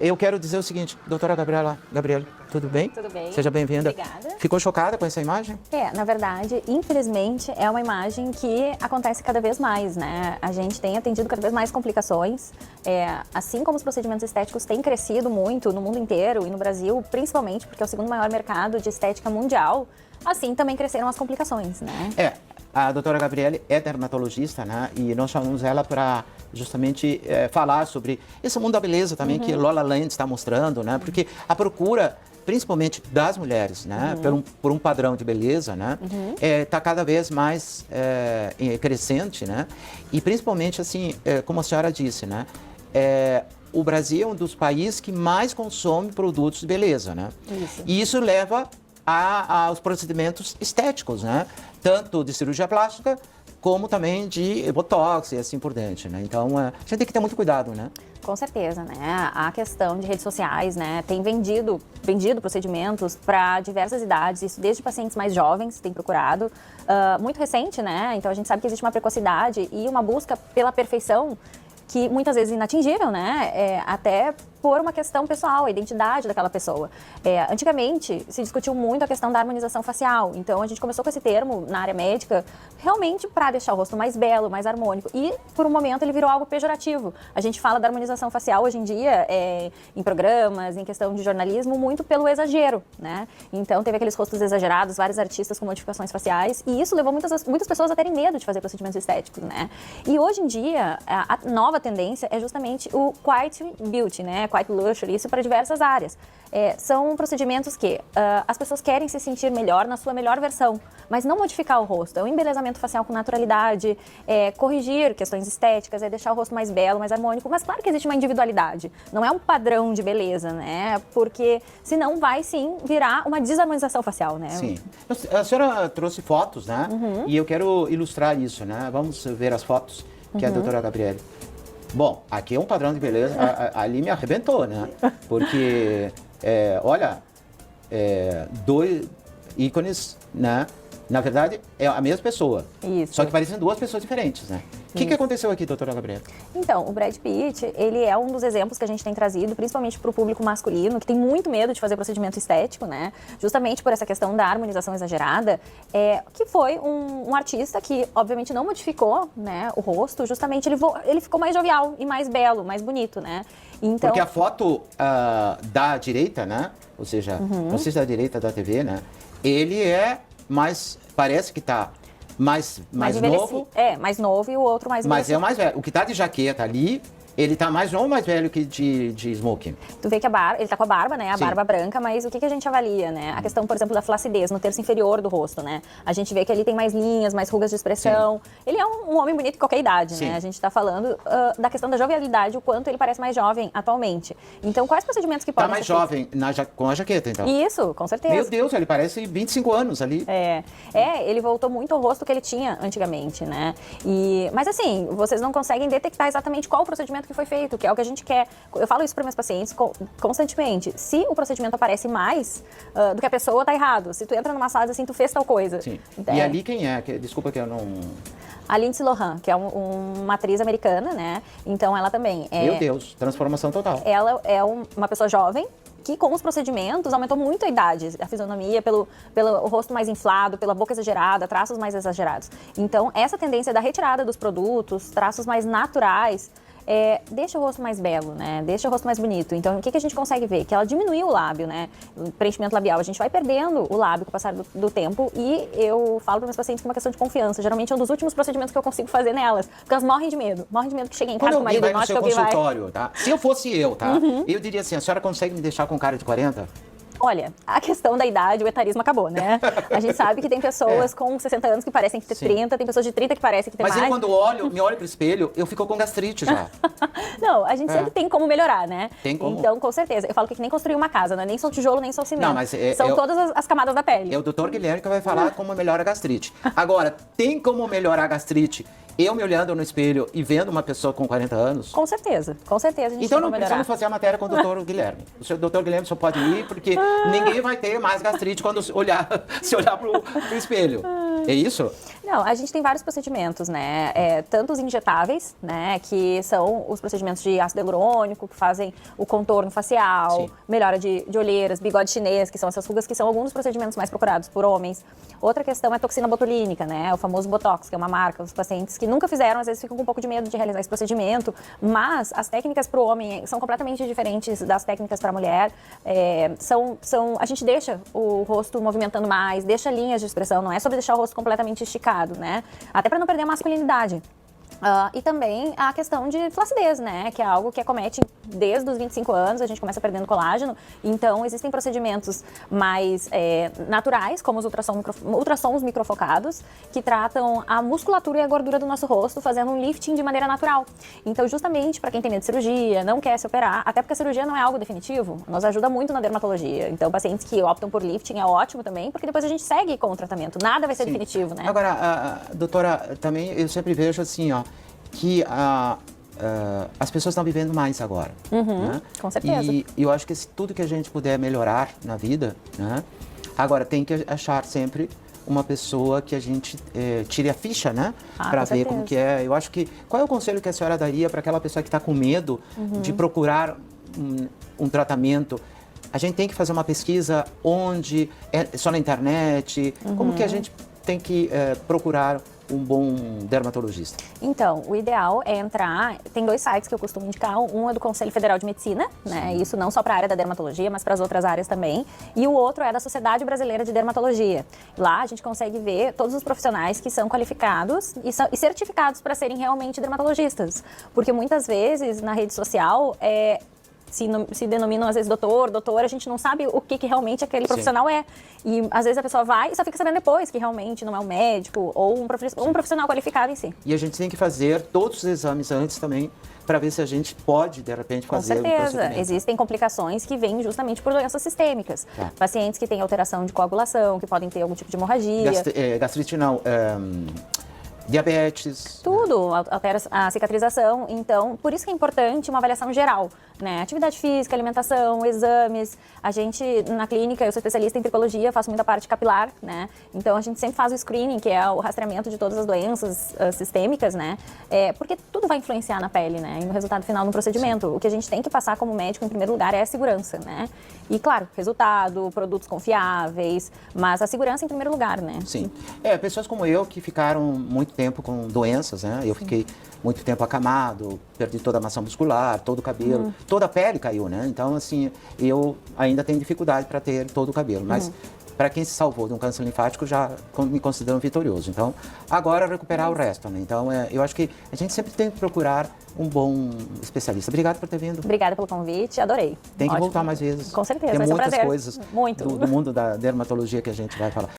Eu quero dizer o seguinte, doutora Gabriela, tudo bem? Tudo bem. Seja bem-vinda. Obrigada. Ficou chocada com essa imagem? Na verdade, infelizmente, é uma imagem que acontece cada vez mais, né? A gente tem atendido cada vez mais complicações, assim como os procedimentos estéticos têm crescido muito no mundo inteiro e no Brasil, principalmente porque é o segundo maior mercado de estética mundial, assim também cresceram as complicações, né? A doutora Gabriele é dermatologista, né? E nós chamamos ela para justamente falar sobre esse mundo da beleza também que Lola Land está mostrando, né? Porque a procura, principalmente das mulheres, né? Por um padrão de beleza, né? Está cada vez mais crescente, né? E principalmente, assim, como a senhora disse, né? O Brasil é um dos países que mais consome produtos de beleza, né? Isso. E isso leva aos procedimentos estéticos, né? Tanto de cirurgia plástica, como também de botox e assim por diante, né? Então, a gente tem que ter muito cuidado, né? Com certeza, né? A questão de redes sociais, né? Tem vendido procedimentos para diversas idades, isso desde pacientes mais jovens tem procurado, muito recente, né? Então a gente sabe que existe uma precocidade e uma busca pela perfeição que muitas vezes é inatingível, né? Até por uma questão pessoal, a identidade daquela pessoa. Antigamente, se discutiu muito a questão da harmonização facial. Então, a gente começou com esse termo na área médica realmente para deixar o rosto mais belo, mais harmônico. E, por um momento, ele virou algo pejorativo. A gente fala da harmonização facial hoje em dia, em programas, em questão de jornalismo, muito pelo exagero, né? Então, teve aqueles rostos exagerados, vários artistas com modificações faciais. E isso levou muitas pessoas a terem medo de fazer procedimentos estéticos, né? E, hoje em dia, a nova tendência é justamente o Quiet Beauty, né? Quiet Luxury, isso para diversas áreas. São procedimentos que as pessoas querem se sentir melhor na sua melhor versão, mas não modificar o rosto. É um embelezamento facial com naturalidade, corrigir questões estéticas, deixar o rosto mais belo, mais harmônico, mas claro que existe uma individualidade. Não é um padrão de beleza, né? Porque senão vai sim virar uma desarmonização facial, né? Sim. A senhora trouxe fotos, né? E eu quero ilustrar isso, né? Vamos ver as fotos que a doutora Gabriele. Bom, aqui é um padrão de beleza, ali me arrebentou, né? Porque, olha, dois ícones, né? Na verdade, é a mesma pessoa. Isso. Só que parecem duas pessoas diferentes, né? O que aconteceu aqui, doutora Gabriela? Então, o Brad Pitt, ele é um dos exemplos que a gente tem trazido, principalmente para o público masculino, que tem muito medo de fazer procedimento estético, né? Justamente por essa questão da harmonização exagerada, que foi um artista que, obviamente, não modificou, né, o rosto, justamente ele ficou mais jovial e mais belo, mais bonito, né? Então... Porque a foto da direita, né? Ou seja, não sei se da direita da TV, né? Ele parece que tá mais novo. Mais novo e o outro mais Mas é o mais velho. O que tá de jaqueta ali, ele tá mais novo ou mais velho que de smoking? Tu vê que ele tá com a barba, né? A Sim. barba branca, mas o que a gente avalia, né? A questão, por exemplo, da flacidez no terço inferior do rosto, né? A gente vê que ali tem mais linhas, mais rugas de expressão. Sim. Ele é um homem bonito de qualquer idade, Sim. né? A gente tá falando da questão da jovialidade, o quanto ele parece mais jovem atualmente. Então, quais procedimentos que podem Tá mais ser jovem com a jaqueta, então? Isso, com certeza. Meu Deus, ele parece 25 anos ali. Ele voltou muito ao rosto que ele tinha antigamente, né? Mas assim, vocês não conseguem detectar exatamente qual o procedimento que foi feito, que é o que a gente quer. Eu falo isso para meus pacientes constantemente. Se o procedimento aparece mais do que a pessoa, tá errado. Se tu entra numa sala assim, tu fez tal coisa. Sim. Então, E ali quem é? Desculpa que eu não... A Lindsay Lohan, que é uma atriz americana, né? Então ela também Meu Deus, transformação total. Ela é uma pessoa jovem, que com os procedimentos aumentou muito a idade, a fisionomia, pelo rosto mais inflado, pela boca exagerada, traços mais exagerados. Então, essa tendência da retirada dos produtos, traços mais naturais, deixa o rosto mais belo, né? Deixa o rosto mais bonito. Então, o que a gente consegue ver? Que ela diminuiu o lábio, né? O preenchimento labial. A gente vai perdendo o lábio com o passar do tempo e eu falo para meus pacientes que é uma questão de confiança. Geralmente é um dos últimos procedimentos que eu consigo fazer nelas, porque elas morrem de medo que cheguem em casa com o marido vai no seu que consultório, tá? Se eu fosse eu, tá? Eu diria assim, a senhora consegue me deixar com cara de 40? Olha, a questão da idade, o etarismo acabou, né? A gente sabe que tem pessoas com 60 anos que parecem que tem 30, tem pessoas de 30 que parecem que tem mais. Mas eu quando me olho pro espelho, eu fico com gastrite já. Não, a gente sempre tem como melhorar, né? Tem como. Então, com certeza. Eu falo que nem construir uma casa, não é nem só tijolo, nem só cimento. Não, mas são todas as camadas da pele. É o doutor Guilherme que vai falar como melhora a gastrite. Agora, tem como melhorar a gastrite eu me olhando no espelho e vendo uma pessoa com 40 anos? Com certeza a gente então tem não como precisamos fazer a matéria com o doutor Guilherme. O doutor Guilherme só pode ir porque ninguém vai ter mais gastrite quando se olhar pro espelho. É isso? Não, a gente tem vários procedimentos, né? Tanto os injetáveis, né? Que são os procedimentos de ácido hialurônico, que fazem o contorno facial, Sim. melhora de olheiras, bigode chinês, que são essas rugas que são alguns dos procedimentos mais procurados por homens. Outra questão é a toxina botulínica, né? O famoso Botox, que é uma marca. Os pacientes que nunca fizeram, às vezes ficam com um pouco de medo de realizar esse procedimento, mas as técnicas para o homem são completamente diferentes das técnicas para a mulher. A gente deixa o rosto movimentando mais, deixa linhas de expressão, não é sobre deixar o rosto completamente esticado, né? Até para não perder a masculinidade. E também a questão de flacidez, né? Que é algo que acomete desde os 25 anos, a gente começa perdendo colágeno. Então, existem procedimentos mais naturais, como os ultrassons microfocados, que tratam a musculatura e a gordura do nosso rosto, fazendo um lifting de maneira natural. Então, justamente para quem tem medo de cirurgia, não quer se operar, até porque a cirurgia não é algo definitivo, nos ajuda muito na dermatologia. Então, pacientes que optam por lifting é ótimo também, porque depois a gente segue com o tratamento. Nada vai ser definitivo, né? Agora, doutora, também eu sempre vejo assim, ó, que as pessoas estão vivendo mais agora. Né? Com certeza. E eu acho que tudo que a gente puder melhorar na vida, né? Agora tem que achar sempre uma pessoa que a gente tire a ficha, né? Para ver como que é. Eu acho que... Qual é o conselho que a senhora daria para aquela pessoa que está com medo de procurar um tratamento? A gente tem que fazer uma pesquisa onde é só na internet? Como que a gente tem que procurar um bom dermatologista? Então, o ideal é entrar... Tem 2 sites que eu costumo indicar. Um é do Conselho Federal de Medicina, né? Isso não só para a área da dermatologia, mas para as outras áreas também. E o outro é da Sociedade Brasileira de Dermatologia. Lá a gente consegue ver todos os profissionais que são qualificados e certificados para serem realmente dermatologistas. Porque muitas vezes na rede social se denominam às vezes doutora, a gente não sabe o que realmente aquele profissional é. E às vezes a pessoa vai e só fica sabendo depois que realmente não é um médico ou um profissional qualificado em si. E a gente tem que fazer todos os exames antes também, para ver se a gente pode, de repente, fazer Com certeza. Existem complicações que vêm justamente por doenças sistêmicas. Pacientes que têm alteração de coagulação, que podem ter algum tipo de hemorragia. Gastrite não... diabetes. Tudo altera a cicatrização, então por isso que é importante uma avaliação geral, né? Atividade física, alimentação, exames. A gente, na clínica, eu sou especialista em tricologia, faço muita parte capilar, né? Então a gente sempre faz o screening, que é o rastreamento de todas as doenças sistêmicas, né? Porque tudo vai influenciar na pele, né? E no resultado final do procedimento. Sim. O que a gente tem que passar como médico, em primeiro lugar, é a segurança, né? E, claro, resultado, produtos confiáveis, mas a segurança em primeiro lugar, né? Sim. Pessoas como eu que ficaram muito tempo com doenças, né? Eu fiquei muito tempo acamado, perdi toda a massa muscular, todo o cabelo, toda a pele caiu, né? Então, assim, eu ainda tenho dificuldade para ter todo o cabelo, mas para quem se salvou de um câncer linfático já me consideram vitorioso. Então, agora recuperar o resto, né? Então, eu acho que a gente sempre tem que procurar um bom especialista. Obrigado por ter vindo. Obrigada pelo convite, adorei. Tem que voltar mais vezes. Com certeza, tem vai ser um muitas prazer. coisas Muito. do mundo da dermatologia que a gente vai falar.